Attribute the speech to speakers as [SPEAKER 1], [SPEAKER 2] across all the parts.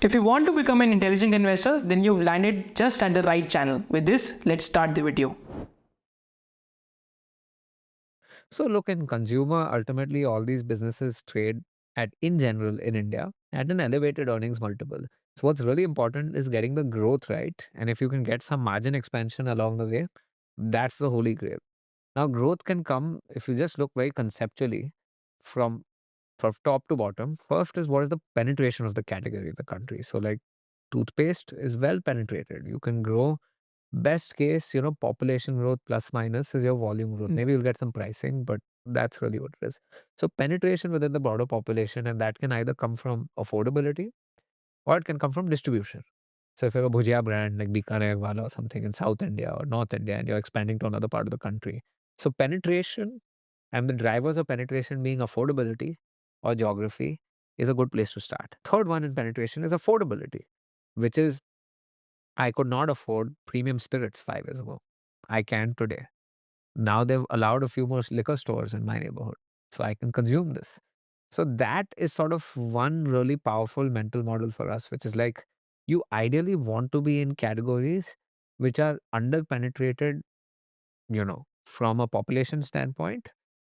[SPEAKER 1] If you want to become an intelligent investor, then you've landed just at the right channel. With this, let's start the video.
[SPEAKER 2] So look, in consumer, ultimately all these businesses trade at, in general in India, at an elevated earnings multiple. So what's really important is getting the growth right. And if you can get some margin expansion along the way, that's the holy grail. Now, growth can come if you just look very conceptually from top to bottom. First is what is the penetration of the category in the country. So like toothpaste is well penetrated. You can grow. Best case, population growth plus minus is your volume growth. Maybe you'll get some pricing, but that's really what it is. So penetration within the broader population, and that can either come from affordability or it can come from distribution. So if you have a bhujia brand like Bikaner Wala or something in South India or North India and you're expanding to another part of the country. So penetration and the drivers of penetration being affordability or geography is a good place to start. Third one in penetration is affordability, which is I could not afford premium spirits 5 years ago. I can today. Now they've allowed a few more liquor stores in my neighborhood, so I can consume this. So that is sort of one really powerful mental model for us, which is like you ideally want to be in categories which are under penetrated, from a population standpoint,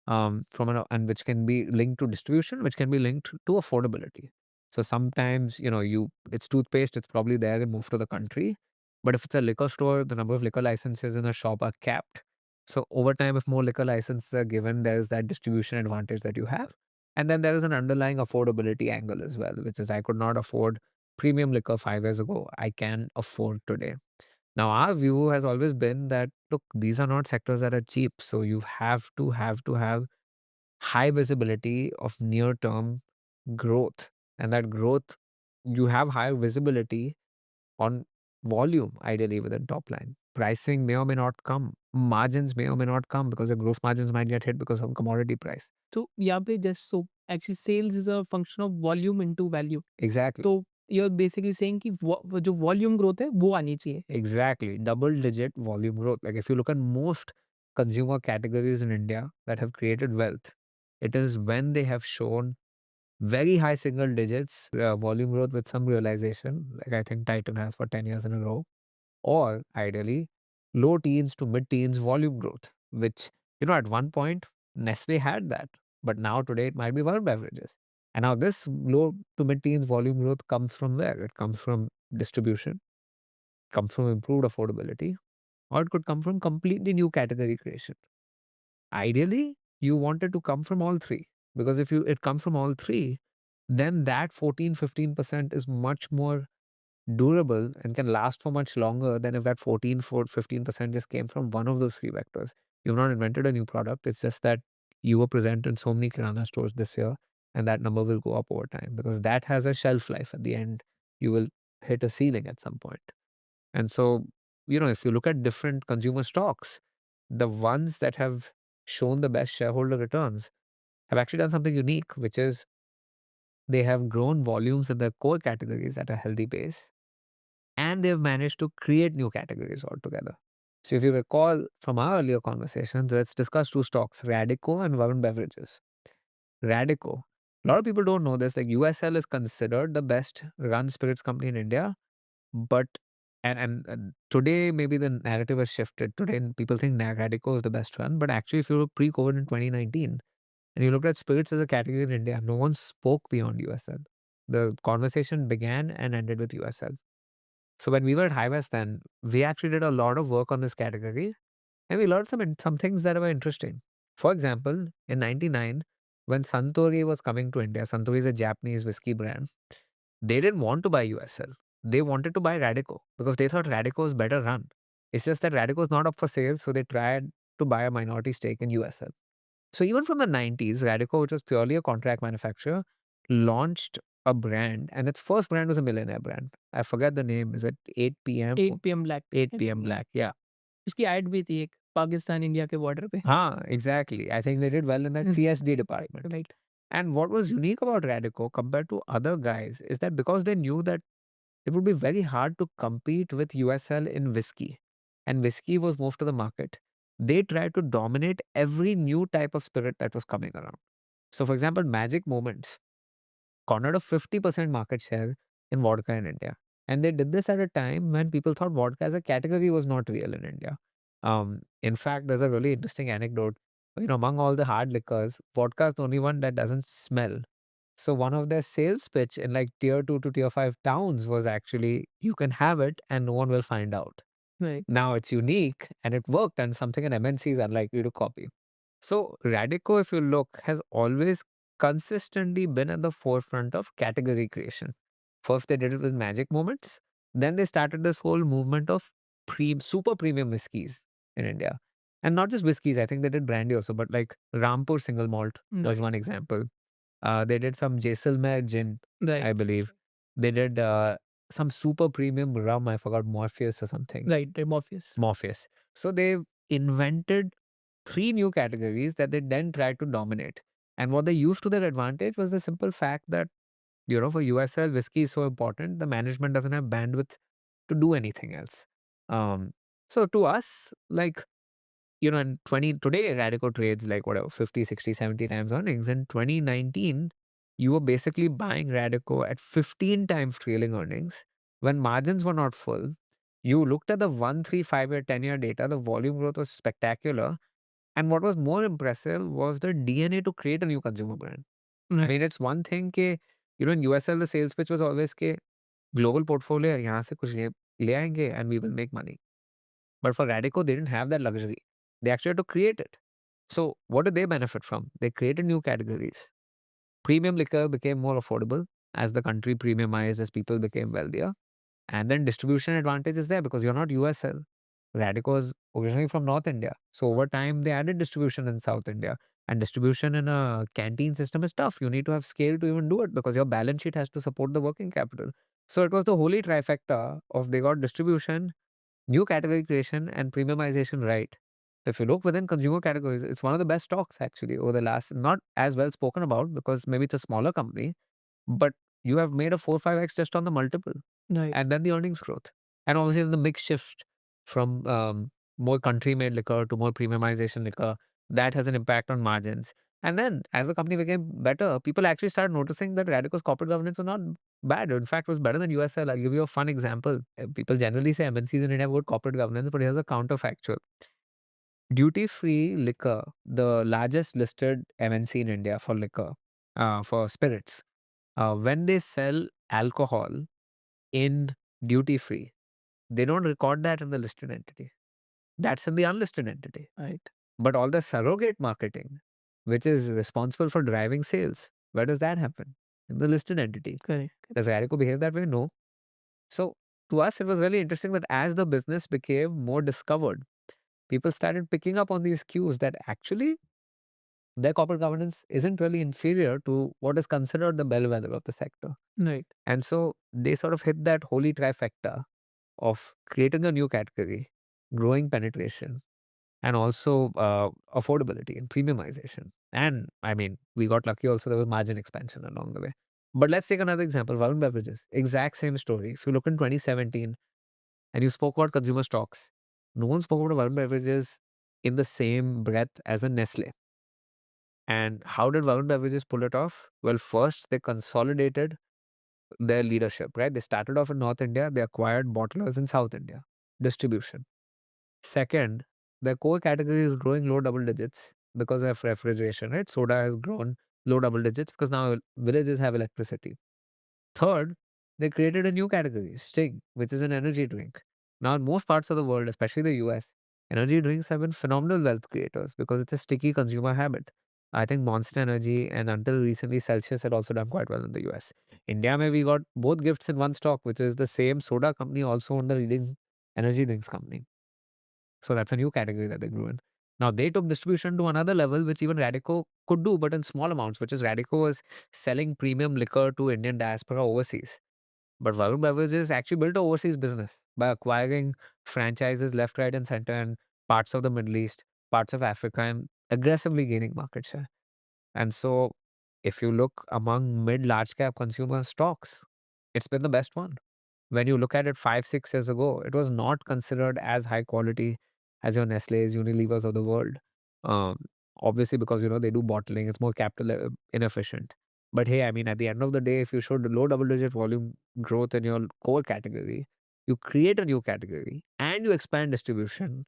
[SPEAKER 2] and which can be linked to distribution, which can be linked to affordability. So sometimes, it's toothpaste, it's probably there in most of the country. But if it's a liquor store, the number of liquor licenses in a shop are capped. So over time, if more liquor licenses are given, there's that distribution advantage that you have. And then there is an underlying affordability angle as well, which is I could not afford premium liquor 5 years ago. I can afford today. Now, our view has always been that look, these are not sectors that are cheap. So you have to have high visibility of near term growth. And that growth, you have high visibility on volume, ideally within top line. Pricing may or may not come. Margins may or may not come because the gross margins might get hit because of commodity price.
[SPEAKER 3] तो यहाँ पे just so actually sales is a function of volume into value.
[SPEAKER 2] Exactly.
[SPEAKER 3] तो you are basically saying कि वो जो volume growth है वो आनी चाहिए।
[SPEAKER 2] Exactly. Double digit volume growth. Like if you look at most consumer categories in India that have created wealth, it is when they have shown very high single digits volume growth with some realization, like I think Titan has for 10 years in a row, or ideally low teens to mid teens volume growth, which, at one point Nestle had that, but now today it might be Varun Beverages. And now this low to mid teens volume growth comes from where? It comes from distribution, comes from improved affordability, or it could come from completely new category creation. Ideally, you want it to come from all three because if it comes from all three, then that 14-15% is much more durable and can last for much longer than if that 15% just came from one of those three vectors. You've not invented a new product. It's just that you were present in so many Kirana stores this year, and that number will go up over time because that has a shelf life at the end. You will hit a ceiling at some point. And so, if you look at different consumer stocks, the ones that have shown the best shareholder returns have actually done something unique, which is they have grown volumes in their core categories at a healthy pace and they've managed to create new categories altogether. So, if you recall from our earlier conversations, let's discuss two stocks, Radico and Varun Beverages. Radico, a lot of people don't know this, like USL is considered the best run spirits company in India, but and today maybe the narrative has shifted. Today people think Radico is the best run, but actually if you look pre-COVID in 2019 and you looked at spirits as a category in India, no one spoke beyond USL. The conversation began and ended with USL. So when we were at High West then, we actually did a lot of work on this category and we learned some things that were interesting. For example, in 99, when Suntory was coming to India, Suntory is a Japanese whiskey brand, they didn't want to buy USL. They wanted to buy Radico because they thought Radico is better run. It's just that Radico is not up for sale, so they tried to buy a minority stake in USL. So even from the 90s, Radico, which was purely a contract manufacturer, launched a brand, and its first brand was a millionaire brand. I forget the name. Is it 8 p.m.?
[SPEAKER 3] 8 PM black
[SPEAKER 2] 8 p.m. Black. Yeah.
[SPEAKER 3] उसकी add भी थी एक Pakistan India के border पे।
[SPEAKER 2] Exactly. I think they did well in that CSD department.
[SPEAKER 3] Right.
[SPEAKER 2] And what was unique about Radico compared to other guys is that because they knew that it would be very hard to compete with USL in whiskey, and whiskey was most of the market, they tried to dominate every new type of spirit that was coming around. So, for example, Magic Moments cornered a 50% market share in vodka in India. And they did this at a time when people thought vodka as a category was not real in India. In fact, there's a really interesting anecdote. Among all the hard liquors, vodka is the only one that doesn't smell. So one of their sales pitch in like tier 2 to tier 5 towns was actually you can have it and no one will find out.
[SPEAKER 3] Right.
[SPEAKER 2] Now it's unique and it worked and something an MNC is unlikely to copy. So Radico, if you look, has always consistently been at the forefront of category creation. First, they did it with Magic Moments. Then they started this whole movement of super premium whiskeys in India. And not just whiskeys, I think they did brandy also, but like Rampur single malt was
[SPEAKER 3] Right.
[SPEAKER 2] one example. They did some Jaisalmer gin, I
[SPEAKER 3] Right.
[SPEAKER 2] believe. They did some super premium rum, I forgot, Morpheus or something.
[SPEAKER 3] Right. Morpheus.
[SPEAKER 2] Morpheus. So they invented three new categories that they then tried to dominate. And what they used to their advantage was the simple fact that, for USL, whiskey is so important, the management doesn't have bandwidth to do anything else. Um, so to us, like, in today, Radico trades like whatever, 50, 60, 70 times earnings. In 2019, you were basically buying Radico at 15 times trailing earnings when margins were not full. You looked at the 1, 3, 5-year, 10-year data, the volume growth was spectacular. And what was more impressive was the DNA to create a new consumer brand. I
[SPEAKER 3] Right.
[SPEAKER 2] mean, it's one thing कि, in USL, the sales pitch was always कि global portfolio है, यहाँ से कुछ ले आएंगे and we will make money. But for Radico, they didn't have that luxury. They actually had to create it. So what did they benefit from? They created new categories. Premium liquor became more affordable as the country premiumized, as people became wealthier. And then distribution advantage is there because you're not USL. Radico is originally from North India. So over time, they added distribution in South India. And distribution in a canteen system is tough. You need to have scale to even do it because your balance sheet has to support the working capital. So it was the holy trifecta of they got distribution, new category creation, and premiumization right. So if you look within consumer categories, it's one of the best stocks actually over the last, not as well spoken about because maybe it's a smaller company, but you have made a 4-5x just on the multiple
[SPEAKER 3] Right.
[SPEAKER 2] and then the earnings growth. And obviously the mix shift from more country made liquor to more premiumization liquor, that has an impact on margins. And then as the company became better, people actually started noticing that Radico's corporate governance was not bad. In fact, it was better than USL. I'll give you a fun example. People generally say MNCs in India have good corporate governance, but here's a counterfactual. Duty free liquor, the largest listed MNC in India for liquor, for spirits, when they sell alcohol in duty free, they don't record that in the listed entity. That's in the unlisted entity.
[SPEAKER 3] Right.
[SPEAKER 2] But all the surrogate marketing, which is responsible for driving sales, where does that happen? In the listed entity.
[SPEAKER 3] Correct.
[SPEAKER 2] Does Radico behave that way? No. So to us, it was really interesting that as the business became more discovered, people started picking up on these cues that actually their corporate governance isn't really inferior to what is considered the bellwether of the sector.
[SPEAKER 3] Right.
[SPEAKER 2] And so they sort of hit that holy trifecta of creating a new category, growing penetration, and also affordability and premiumization. And I mean, we got lucky also, there was margin expansion along the way. But let's take another example, Varun Beverages. Exact same story. If you look in 2017 and you spoke about consumer stocks, no one spoke about Varun Beverages in the same breath as a Nestle. And how did Varun Beverages pull it off? Well, first they consolidated their leadership, right? They started off in North India, they acquired bottlers in South India, distribution. Second, their core category is growing low double digits because of refrigeration, right? Soda has grown low double digits because now villages have electricity. Third, they created a new category, Sting, which is an energy drink. Now, in most parts of the world, especially the US, energy drinks have been phenomenal wealth creators because it's a sticky consumer habit. I think Monster Energy and until recently Celsius had also done quite well in the US. India, may we got both gifts in one stock, which is the same soda company also owned the leading energy drinks company. So that's a new category that they grew in. Now they took distribution to another level, which even Radico could do, but in small amounts, which is Radico was selling premium liquor to Indian diaspora overseas. But Varun Beverages actually built an overseas business by acquiring franchises left, right, and center in parts of the Middle East, parts of Africa, and aggressively gaining market share. And so, if you look among mid large cap consumer stocks, it's been the best one. When you look at it 5, 6 years ago, it was not considered as high quality as your Nestle's, Unilevers of the world. Um, Obviously, because they do bottling, it's more capital inefficient. But hey, I mean, at the end of the day, if you showed low double-digit volume growth in your core category, you create a new category and you expand distribution.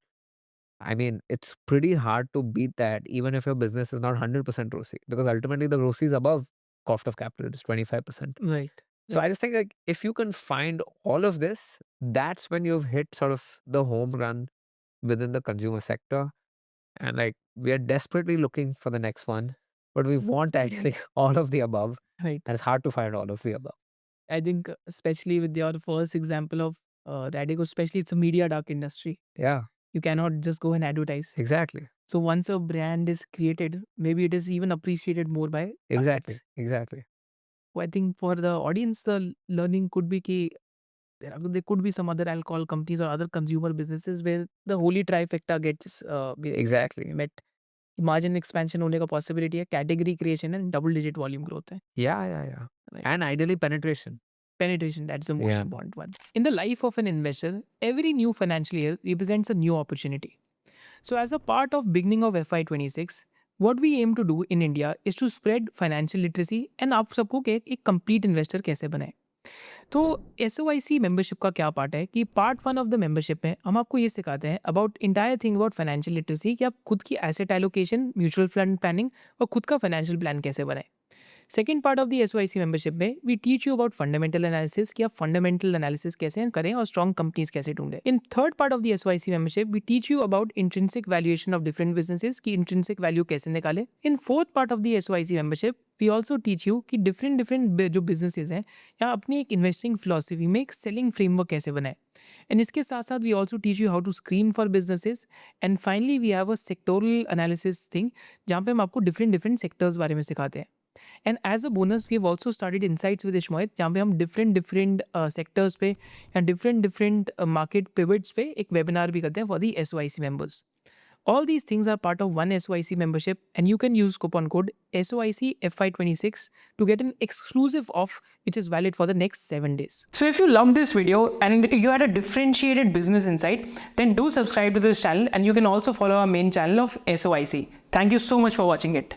[SPEAKER 2] I mean, it's pretty hard to beat that, even if your business is not 100% ROCE, because ultimately the ROCE is above cost of capital. It's 25%.
[SPEAKER 3] Right.
[SPEAKER 2] So I just think like if you can find all of this, that's when you've hit sort of the home run within the consumer sector. And like we are desperately looking for the next one, but we want actually all of the above.
[SPEAKER 3] Right.
[SPEAKER 2] And it's hard to find all of the above.
[SPEAKER 3] I think especially with your first example of Radico, especially it's a media dark industry.
[SPEAKER 2] Yeah,
[SPEAKER 3] You cannot just go and advertise.
[SPEAKER 2] exactly.
[SPEAKER 3] So once a brand is created, maybe it is even appreciated more by
[SPEAKER 2] Exactly.
[SPEAKER 3] others.
[SPEAKER 2] Exactly.
[SPEAKER 3] So I think for the audience, the learning could be ki there could be some other alcohol companies or other consumer businesses where the holy trifecta gets
[SPEAKER 2] Exactly.
[SPEAKER 3] met. Margin expansion होने का possibility है, category creation and double digit volume growth है.
[SPEAKER 2] Yeah.
[SPEAKER 3] Right.
[SPEAKER 2] And ideally penetration.
[SPEAKER 3] Penetration, that's the most
[SPEAKER 2] Yeah.
[SPEAKER 3] important one. In the life of an investor, every new financial year represents a new opportunity. So as a part of beginning of FY26, what we aim to do in India is to spread financial literacy and आप सबको के एक complete investor कैसे बनाए. तो SOIC membership का क्या part है कि पार्ट 1 ऑफ द मेंबरशिप में हम आपको ये सिखाते हैं about entire thing about financial literacy कि आप खुद की asset allocation, mutual fund planning और खुद का फाइनेंशियल प्लान कैसे बनाएं. Second part of the SOIC membership में we teach you about fundamental analysis कि आप फंडामेंटल एनालिसिस कैसे करें और स्ट्रॉन्ग कंपनीज कैसे ढूंढें. In third part of the SOIC membership we teach you about intrinsic valuation of different businesses की intrinsic value कैसे निकालें. In fourth part of the SOIC membership we also teach you कि different जो businesses हैं या अपनी एक investing philosophy में एक सेलिंग फ्रेमवर्क कैसे बनाए. एंड इसके साथ साथ we also teach you how to screen for businesses. And finally we have a sectoral analysis thing जहाँ पे हम आपको डिफरेंट सेक्टर्स बारे में सिखाते हैं. And as a bonus we have also started insights with Ishmohit जहाँ पे हम डिफरेंट सेक्टर्स पे या डिफरेंट मार्केट पिवट्स पे एक वेबिनार भी करते हैं for the SOIC members. All these things are part of one SOIC membership and you can use coupon code SOIC FY26 to get an exclusive off which is valid for the next 7 days.
[SPEAKER 1] So if you loved this video and you had a differentiated business insight, then do subscribe to this channel and you can also follow our main channel of SOIC. Thank you so much for watching it.